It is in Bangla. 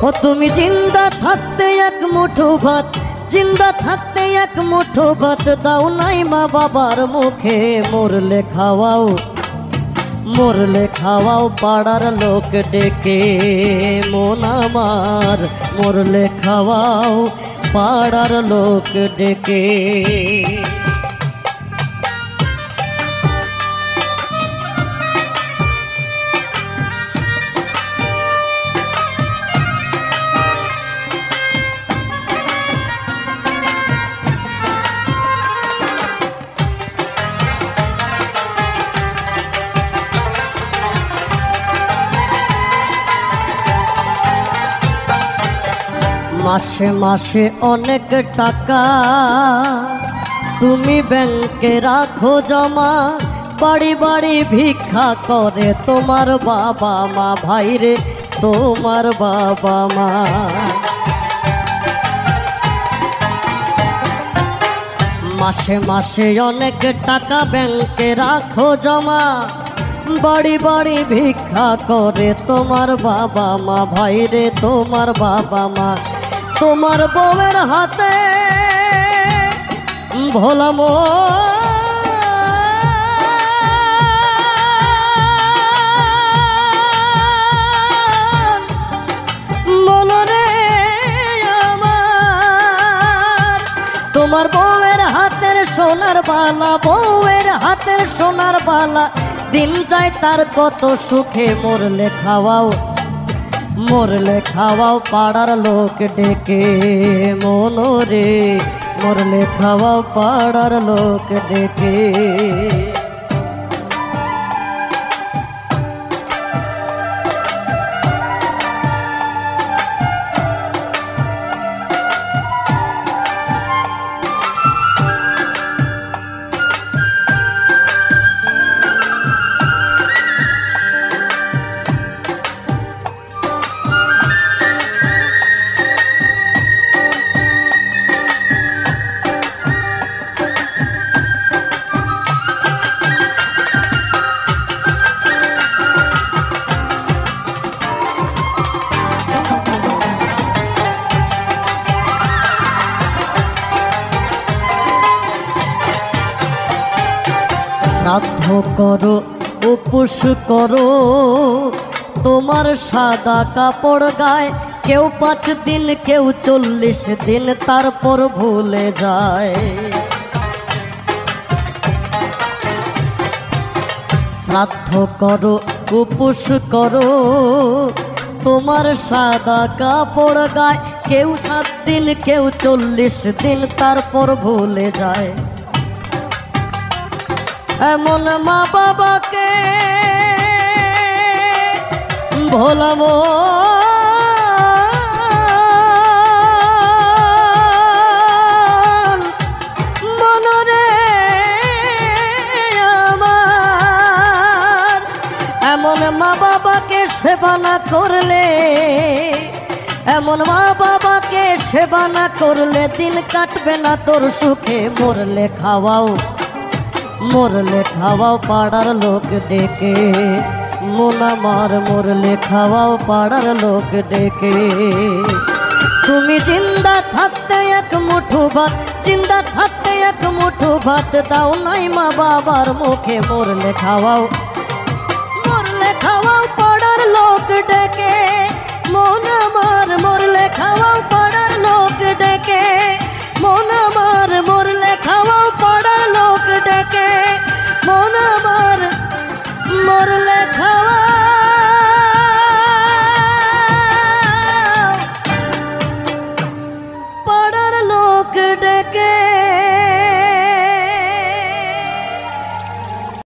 ও তুমি জিন্দা থাকতে এক মুঠো ভাত, জিন্দা থাকতে এক মুঠো ভাত দাও নাই মা বাবার মুখে। মরলে খাওয়াও, মরলে খাওয়াও পাড়ার লোক ডেকে মন আমার। মরলে খাওয়াও পাড়ার লোক ডেকে। মাসে মাসে অনেক টাকা তুমি ব্যাংকে রাখো জমা, বাড়ি বাড়ি ভিক্ষা করে তোমার বাবা মা। ভাইরে তোমার বাবা মা। মাসে মাসে অনেক টাকা ব্যাংকে রাখো জমা, বাড়ি বাড়ি ভিক্ষা করে তোমার বাবা মা। ভাইরে তোমার বাবা মা। তোমার বউয়ের হাতে ভোলা মনরে আমার। তোমার বউয়ের হাতের সোনার বালা, বউয়ের হাতের সোনার বালা দিন যায় তার কত সুখে। মরলে খাওয়াও, মরলে খাওয়াও পাড়ার লোক ডেকে মনরে। মরলে খাওয়াও পাড়ার লোক ডেকে। শ্রাদ্ধ করো, উপোস করো, তোমার সাদা কাপড় গায়ে। কেউ 5 দিন, কেউ 40 দিন, তারপর ভুলে যায়। শ্রাদ্ধ করো, উপোস করো, তোমার সাদা কাপড় গায়ে। কেউ 7 দিন, কেউ 40 দিন, তারপর ভুলে যায়। এমন মা বাবাকে ভোলাবো মনরে আমার। এমন মা বাবাকে সেবা না করলে, এমন মা বাবাকে সেবা না করলে দিন কাটবে না তোর সুখে। মরলে খাওয়াও, মরলে খাওয়াও পাড়ার লোক ডেকে মন আমার। মরলে খাওয়াও পাড়ার লোক ডেকে। তুমি জিন্দা থাকতে এক মুঠো ভাত, জিন্দা থাকতে এক মুঠো ভাত দাও নাই মা বাবার মুখে। মরলে খাওয়াও, মরলে খাওয়াও পাড়ার লোক ডেকে মন আমার। মরলে খাওয়াও পাড়ার লোক ডেকে মন আমার। মরলে খাওয়াও পাড়ার লোক ডেকে মন আমার। মরলে খাওয়াও পাড়ার লোক ডেকে।